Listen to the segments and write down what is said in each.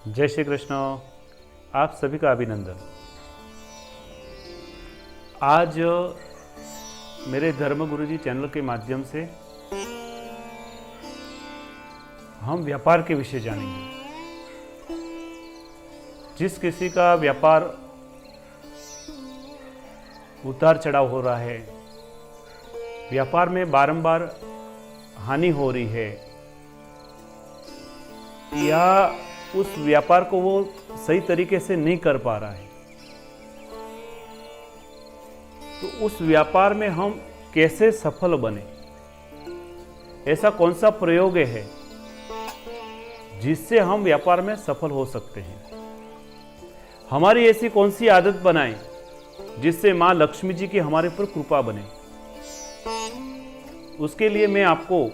जय श्री कृष्ण। आप सभी का अभिनंदन। आज मेरे धर्म गुरुजी चैनल के माध्यम से हम व्यापार के विषय जानेंगे। जिस किसी का व्यापार उतार चढ़ाव हो रहा है, व्यापार में बारंबार हानि हो रही है, या उस व्यापार को वो सही तरीके से नहीं कर पा रहा है, तो उस व्यापार में हम कैसे सफल बने? ऐसा कौन सा प्रयोग है जिससे हम व्यापार में सफल हो सकते हैं? हमारी ऐसी कौन सी आदत बनाएं जिससे मां लक्ष्मी जी की हमारे पर कृपा बने? उसके लिए मैं आपको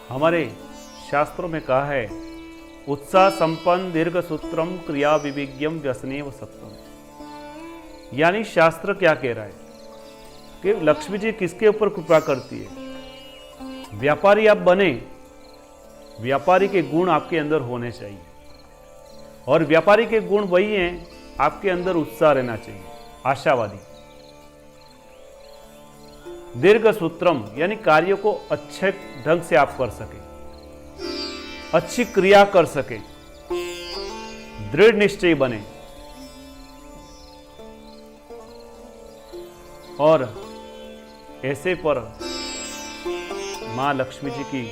हमारे शास्त्रों में कहा है, उत्साह संपन्न दीर्घ सूत्रम क्रिया विविज्ञम व्यसनेव सत्वम। यानी शास्त्र क्या कह रहा है कि लक्ष्मी जी किसके ऊपर कृपा करती है? व्यापारी आप बने, व्यापारी के गुण आपके अंदर होने चाहिए, और व्यापारी के गुण वही हैं, आपके अंदर उत्साह रहना चाहिए, आशावादी। दीर्घ सूत्रम यानी कार्य को अच्छे ढंग से आप कर सके, अच्छी क्रिया कर सके, दृढ़ निश्चय बने, और ऐसे पर मां लक्ष्मी जी की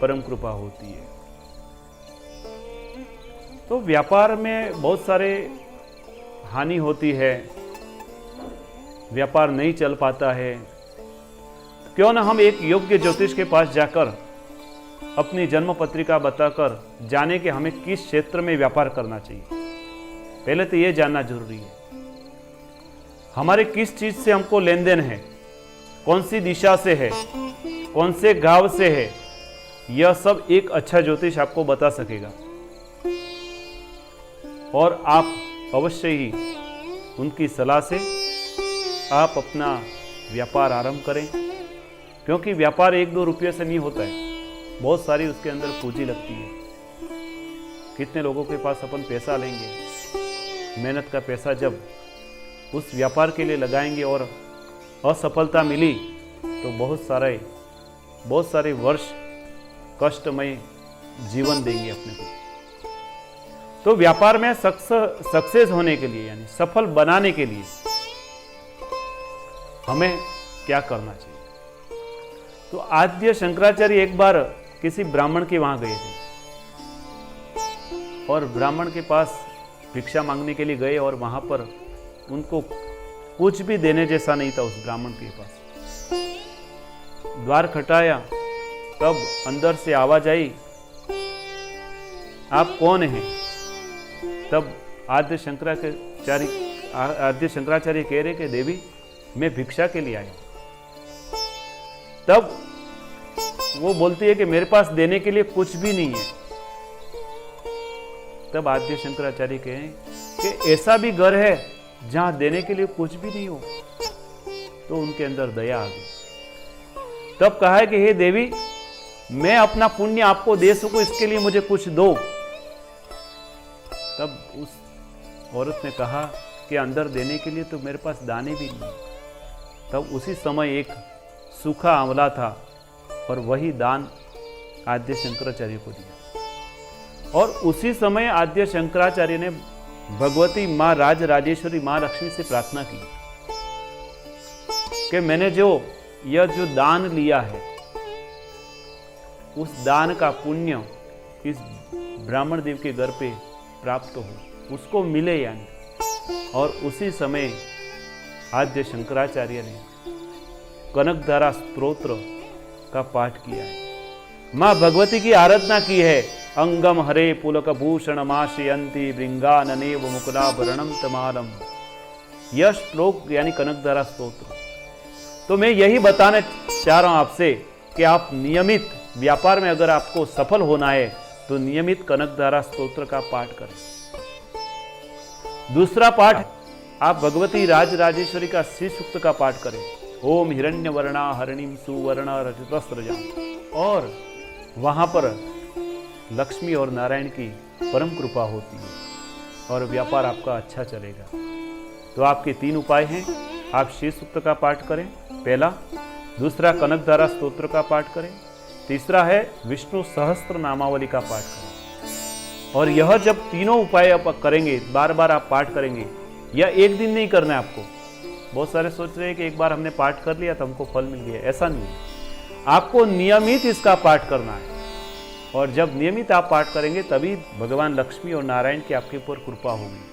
परम कृपा होती है। तो व्यापार में बहुत सारे हानि होती है, व्यापार नहीं चल पाता है। क्यों ना हम एक योग्य ज्योतिष के पास जाकर अपनी जन्म पत्रिका बताकर जाने कि हमें किस क्षेत्र में व्यापार करना चाहिए। पहले तो यह जानना जरूरी है हमारे किस चीज से हमको लेन देन है, कौन सी दिशा से है, कौन से गांव से है। यह सब एक अच्छा ज्योतिष आपको बता सकेगा, और आप अवश्य ही उनकी सलाह से आप अपना व्यापार आरंभ करें। क्योंकि व्यापार 1-2 रुपये से नहीं होता है, बहुत सारी उसके अंदर पूंजी लगती है। कितने लोगों के पास अपन पैसा लेंगे, मेहनत का पैसा जब उस व्यापार के लिए लगाएंगे और असफलता मिली तो बहुत सारे वर्ष कष्टमय जीवन देंगे अपने को। तो व्यापार में सक्सेस होने के लिए यानी सफल बनाने के लिए हमें क्या करना चाहिए? तो आद्य शंकराचार्य एक बार किसी ब्राह्मण के वहां गए थे, और ब्राह्मण के पास भिक्षा मांगने के लिए गए, और वहां पर उनको कुछ भी देने जैसा नहीं था उस ब्राह्मण के पास। द्वार खटाया, तब अंदर से आवाज आई, आप कौन हैं? तब आद्य शंकराचार्य कह रहे कि देवी, मैं भिक्षा के लिए आया। तब वो बोलती है कि मेरे पास देने के लिए कुछ भी नहीं है। तब आद्य शंकराचार्य कहें कि ऐसा भी घर है जहां देने के लिए कुछ भी नहीं हो। तो उनके अंदर दया आ गई। तब कहा है कि हे देवी, मैं अपना पुण्य आपको दे सकूं, इसके लिए मुझे कुछ दो। तब उस औरत ने कहा कि अंदर देने के लिए तो मेरे पास दाने भी नहीं। तब उसी समय एक सूखा आंवला था, और वही दान आद्य शंकराचार्य को दिया। और उसी समय आद्य शंकराचार्य ने भगवती मां राजराजेश्वरी मां लक्ष्मी से प्रार्थना की कि मैंने जो दान लिया है, उस दान का पुण्य इस ब्राह्मण देव के घर पे प्राप्त हो, उसको मिले यानी। और उसी समय आद्य शंकराचार्य ने कनकधारा स्तोत्र का पाठ किया है, मां भगवती की आराधना की है। अंगम हरे पुलक भूषण माशयंती भृंगाननेव मुकुलाभरणम तमालम। यह श्लोक यानी कनकधारा स्तोत्र। तो मैं यही बताना चाह रहा हूं आपसे कि आप नियमित व्यापार में अगर आपको सफल होना है तो नियमित कनकधारा स्तोत्र का पाठ करें। दूसरा पाठ, आप भगवती राजराजेश्वरी का श्री सूक्त का पाठ करें। ओम हिरण्यवर्णा हरिणीम सुवर्ण रजतस्रजाम। और वहां पर लक्ष्मी और नारायण की परम कृपा होती है और व्यापार आपका अच्छा चलेगा। तो आपके 3 उपाय हैं। आप श्री सूक्त का पाठ करें पहला, दूसरा कनकधारा स्तोत्र का पाठ करें, तीसरा है विष्णु सहस्त्र नामावली का पाठ करें। और यह जब तीनों उपाय आप करेंगे, बार बार आप पाठ करेंगे, यह एक दिन नहीं करना है आपको। बहुत सारे सोच रहे हैं कि एक बार हमने पाठ कर लिया तो हमको फल मिल गया, ऐसा नहीं है। आपको नियमित इसका पाठ करना है और जब नियमित आप पाठ करेंगे तभी भगवान लक्ष्मी और नारायण की आपके ऊपर कृपा होगी।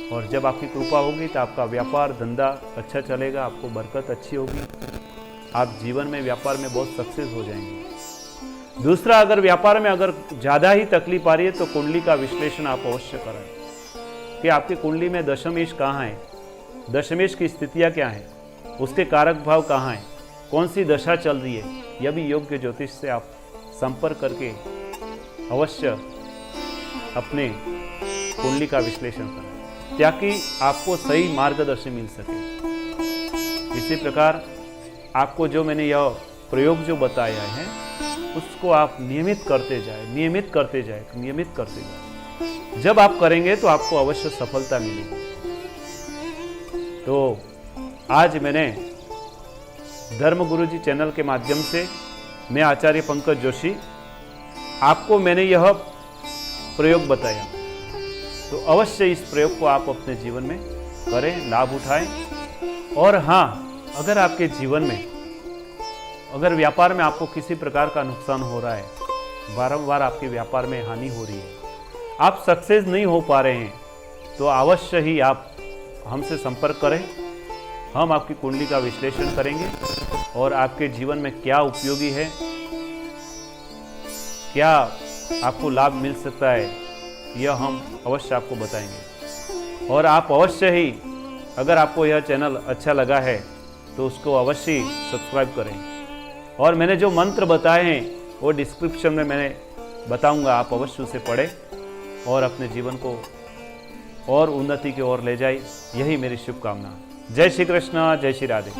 और जब आपकी कृपा होगी तो आपका व्यापार धंधा अच्छा चलेगा, आपको बरकत अच्छी होगी, आप जीवन में व्यापार में बहुत सक्सेस हो जाएंगे। दूसरा, अगर व्यापार में अगर ज़्यादा ही तकलीफ आ रही है तो कुंडली का विश्लेषण आप अवश्य कराएं कि आपकी कुंडली में दशमेश कहाँ है, दशमेश की स्थितियाँ क्या हैं, उसके कारक भाव कहाँ हैं, कौन सी दशा चल रही है। यह भी योग्य ज्योतिष से आप संपर्क करके अवश्य अपने कुंडली का विश्लेषण करें ताकि आपको सही मार्गदर्शन मिल सके। इसी प्रकार आपको जो मैंने यह प्रयोग जो बताया है उसको आप नियमित करते जाए, नियमित करते जाए, नियमित करते जाए। जब आप करेंगे तो आपको अवश्य सफलता मिलेगी। तो आज मैंने धर्म गुरुजी चैनल के माध्यम से, मैं आचार्य पंकज जोशी, आपको मैंने यह प्रयोग बताया। तो अवश्य इस प्रयोग को आप अपने जीवन में करें, लाभ उठाएं। और हाँ, अगर आपके जीवन में, अगर व्यापार में आपको किसी प्रकार का नुकसान हो रहा है, बारंबार आपके व्यापार में हानि हो रही है, आप सक्सेस नहीं हो पा रहे हैं, तो अवश्य ही आप हमसे संपर्क करें। हम आपकी कुंडली का विश्लेषण करेंगे और आपके जीवन में क्या उपयोगी है, क्या आपको लाभ मिल सकता है, यह हम अवश्य आपको बताएंगे। और आप अवश्य ही, अगर आपको यह चैनल अच्छा लगा है तो उसको अवश्य सब्सक्राइब करें। और मैंने जो मंत्र बताए हैं वो डिस्क्रिप्शन में मैंने बताऊंगा, आप अवश्य उसे पढ़ें और अपने जीवन को और उन्नति की ओर ले जाए। यही मेरी शुभकामना। जय श्री कृष्ण, जय श्री राधे।